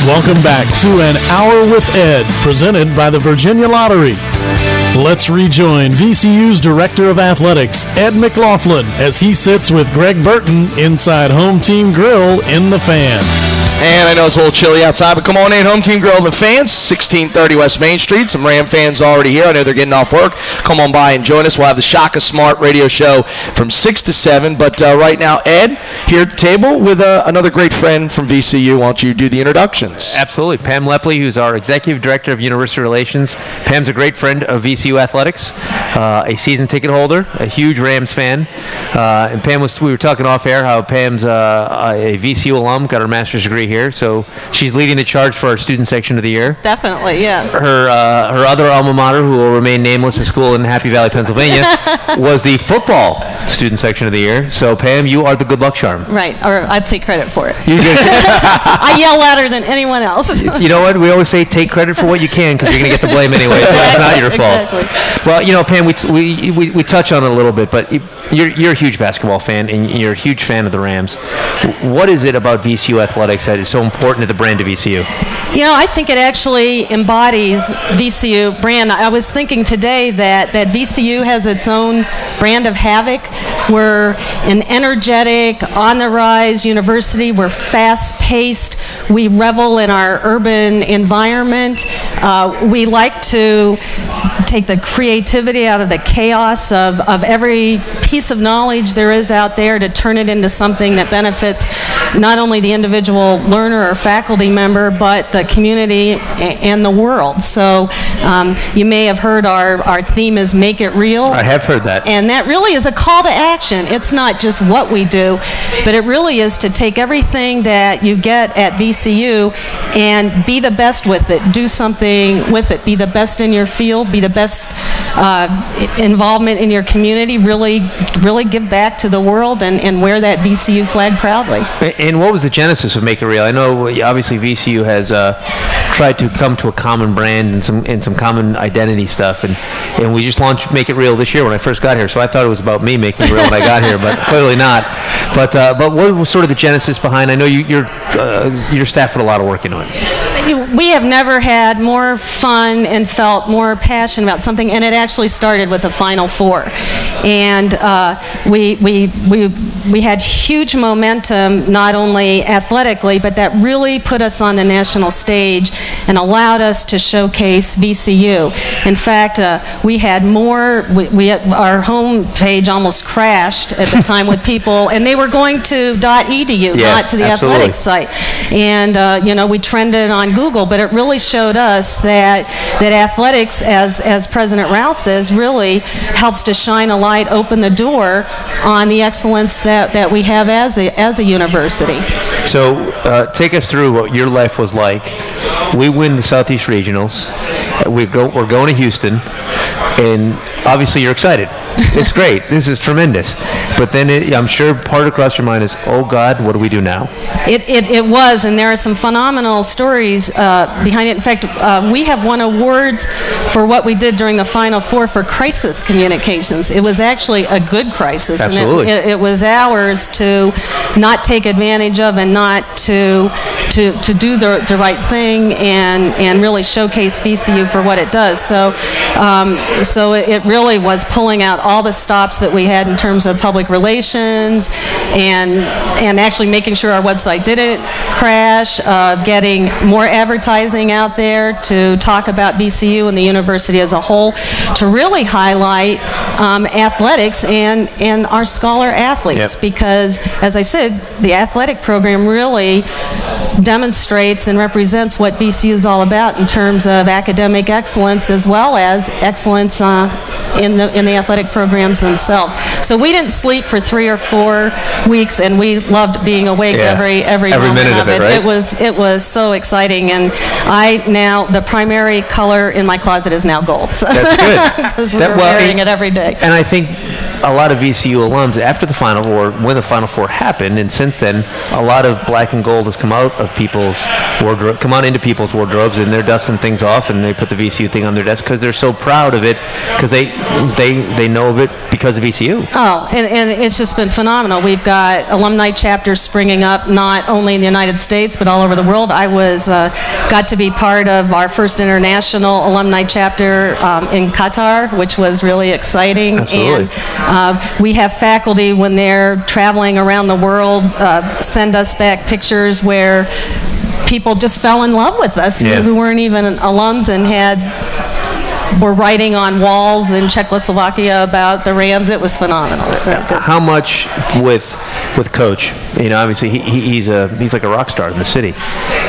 Welcome back to An Hour with Ed, presented by the Virginia Lottery. Let's rejoin VCU's Director of Athletics, Ed McLaughlin, as he sits with Greg Burton inside Home Team Grill in the Fan. And I know it's a little chilly outside, but come on in, Home Team Grill in the Fans, 1630 West Main Street. Some Ram fans already here. I know they're getting off work. Come on by and join us. We'll have the Shaka Smart radio show from 6 to 7. But right now, Ed, here at the table with another great friend from VCU. Why don't you do the introductions? Absolutely. Pam Lepley, who's our Executive Director of University Relations. Pam's a great friend of VCU Athletics, a season ticket holder, a huge Rams fan. And Pam, we were talking off air how Pam's a VCU alum, got her master's degree here, so she's leading the charge for our student section of the year. Definitely, yeah. Her other alma mater, who will remain nameless, a school in Happy Valley, Pennsylvania, was the football student section of the year. So Pam, you are the good luck charm. Right, or I'd take credit for it. You do. I yell louder than anyone else. You know what? We always say take credit for what you can, because you're going to get the blame anyway. So it's not your fault. Exactly. Well, you know, Pam, we touch on it a little bit, but you're a huge basketball fan, and you're a huge fan of the Rams. What is it about VCU Athletics that is so important to the brand of VCU? You know, I think it actually embodies VCU brand. I was thinking today that VCU has its own brand of havoc. We're an energetic, on-the-rise university. We're fast-paced. We revel in our urban environment. We like to take the creativity out of the chaos of every piece of knowledge there is out there to turn it into something that benefits not only the individual learner or faculty member, but the community and the world. So you may have heard our theme is Make It Real. I have heard that. And that really is a call to action. It's not just what we do, but it really is to take everything that you get at VCU and be the best with it. Do something with it. Be the best in your field. Be the best involvement in your community. Really give back to the world and wear that VCU flag proudly. And what was the genesis of Make It Real? I know obviously VCU has tried to come to a common brand and some common identity stuff, and we just launched Make It Real this year when I first got here. So I thought it was about me making it real when I got here, but clearly not. But what was sort of the genesis behind? I know your staff put a lot of work into it. We have never had more fun and felt more passionate about something, and it actually started with the Final Four. And we had huge momentum, not only athletically, but that really put us on the national stage and allowed us to showcase VCU. In fact, we had more, our home page almost crashed at the time with people, and they were going to .edu, not to the athletics site. And, we trended on Google, but it really showed us that athletics, as President Rouse says, really helps to shine a light, open the door on the excellence that we have as a university. So take us through what your life was like. We win the Southeast Regionals. We're going to Houston, and obviously you're excited. It's great. This is tremendous. But then I'm sure part across your mind is, oh God, what do we do now? It was, and there are some phenomenal stories behind it. In fact, we have won awards for what we did during the Final Four for crisis communications. It was actually a good crisis. Absolutely. And it was ours to not take advantage of and not to do the right thing and really showcase VCU for what it does. So it really was pulling out all the stops that we had in terms of public relations and actually making sure our website didn't crash, getting more advertising out there to talk about VCU and the university as a whole, to really highlight athletics and our scholar athletes. Because, as I said, the athletic program really demonstrates and represents what VCU is all about in terms of academic excellence as well as excellence in the athletic programs themselves. So we didn't sleep for 3 or 4 weeks, and we loved being awake every moment of it. Right? It was so exciting, and the primary color in my closet is now gold. So that's good. Because we're wearing it every day. And I think a lot of VCU alums after the Final Four, when the Final Four happened, and since then, a lot of black and gold has come out of people's wardrobe, come on into people's wardrobes, and they're dusting things off, and they put the VCU thing on their desk because they're so proud of it, because they know of it because of VCU. Oh, and it's just been phenomenal. We've got alumni chapters springing up, not only in the United States, but all over the world. I was got to be part of our first international alumni chapter in Qatar, which was really exciting. Absolutely. And we have faculty, when they're traveling around the world, send us back pictures where people just fell in love with us, who weren't even alums and were writing on walls in Czechoslovakia about the Rams. It was phenomenal. How much with Coach? You know, obviously he's like a rock star in the city,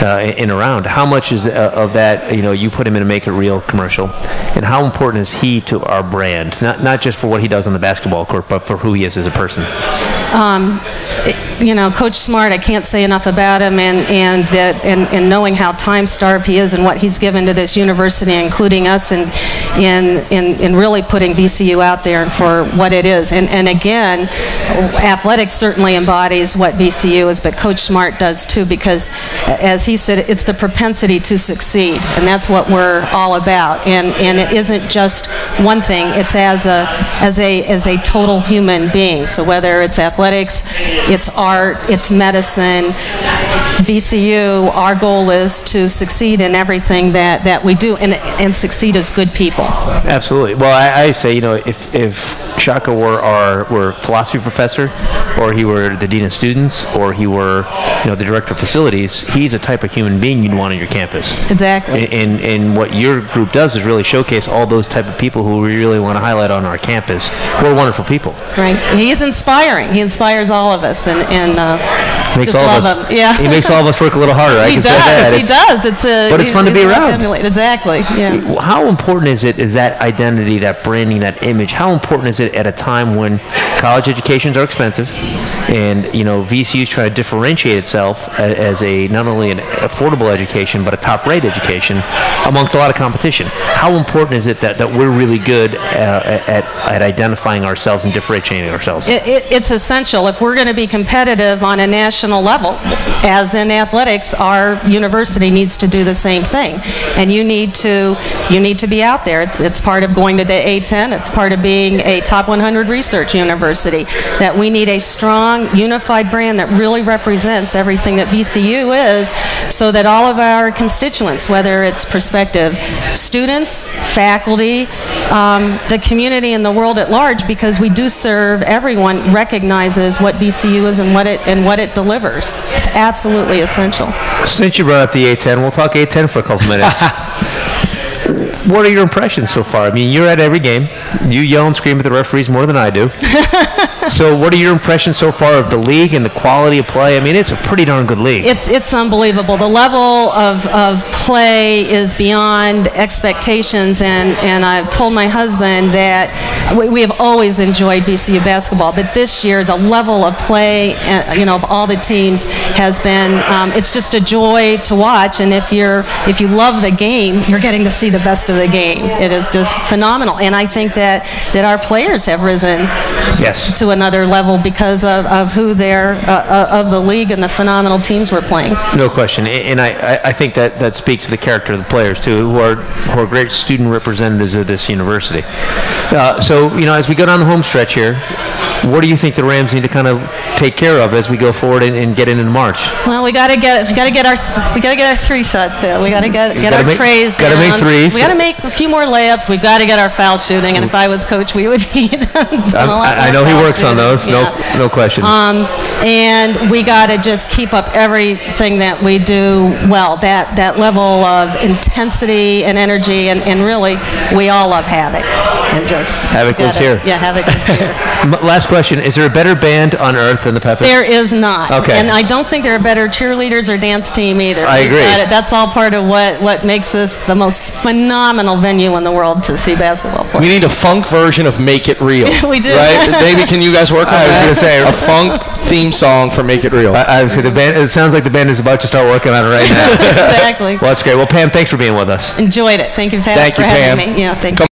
and around. How much is of that? You know, you put him in a Make It Real commercial, and how important is he to our brand? Not just for what he does on the basketball court, but for who he is as a person. You know, Coach Smart, I can't say enough about him, and knowing how time-starved he is and what he's given to this university, including us, in really putting VCU out there for what it is. And again, athletics certainly embodies what VCU is, but Coach Smart does too, because as he said, it's the propensity to succeed, and that's what we're all about. And it isn't just one thing; it's as a total human being. So whether it's athletics, it's art, it's medicine, VCU, our goal is to succeed in everything that we do, and succeed as good people. Absolutely. Well, I say, you know, if Shaka were philosophy professor, or he were the dean of students, or he were, you know, the director of facilities, he's a type of human being you'd want on your campus. Exactly. And what your group does is really showcase all those type of people who we really want to highlight on our campus, who are wonderful people. Right. He's inspiring. He inspires all of us, and makes just all love of us, him. Yeah. He makes all of us work a little harder. I can say that. He does. But it's fun to be around. Exactly. Yeah. How important is that identity, that branding, that image? How important is it at a time when college educations are expensive, and, you know, VCU is trying to differentiate itself as not only an affordable education, but a top-rate education amongst a lot of competition? How important is it that we're really good at identifying ourselves and differentiating ourselves? It's essential. If we're going to be competitive on a national level, as in athletics, our university needs to do the same thing. And you need to be out there. It's part of going to the A10. It's part of being a top 100 research university. That we need a strong, unified brand that really represents everything that VCU is, so that all of our constituents, whether it's prospective students, faculty, the community, and the world at large, because we do serve everyone, recognizes what VCU is and what it delivers. It's absolutely essential. Since you brought up the A10, we'll talk A10 for a couple minutes. What are your impressions so far? I mean, you're at every game. You yell and scream at the referees more than I do. So what are your impressions so far of the league and the quality of play? I mean, it's a pretty darn good league. It's unbelievable. The level of play is beyond expectations, and I've told my husband that we have always enjoyed VCU basketball, but this year the level of play, you know, of all the teams has been, it's just a joy to watch, and if you love the game, you're getting to see the best of the game. It is just phenomenal, and I think that our players have risen to another level because of who they're of the league and the phenomenal teams we're playing. No question, and I think that speaks to the character of the players too, who are great student representatives of this university. So, you know, as we go down the home stretch here, what do you think the Rams need to kind of take care of as we go forward and get into March? Well, we got to get our 3 shots there. We got to get our trays down. Got to make threes. We got to make a few more layups. We've got to get our foul shooting. And if I was coach, we would be. I know he works on those. Yeah. No question. And we got to just keep up everything that we do well. That level of intensity and energy, and really, we all love Havoc. And just Havoc lives here. Yeah, Havoc lives here. Last question: is there a better band on earth than the Peppers? There is not. Okay. And I don't think there are better cheerleaders or dance team either. I agree. That's all part of what makes this the most phenomenal venue in the world to see basketball play. We need a funk version of Make It Real. We do. Right? Maybe can you guys work on that? I was going to say a funk theme song for Make It Real. I would say the band. It sounds like the band is about to start working on it right now. Exactly. Well, that's great. Well, Pam, thanks for being with us. Enjoyed it. Thank you, Pam, Thank you, for having Pam. me. Yeah, thank you.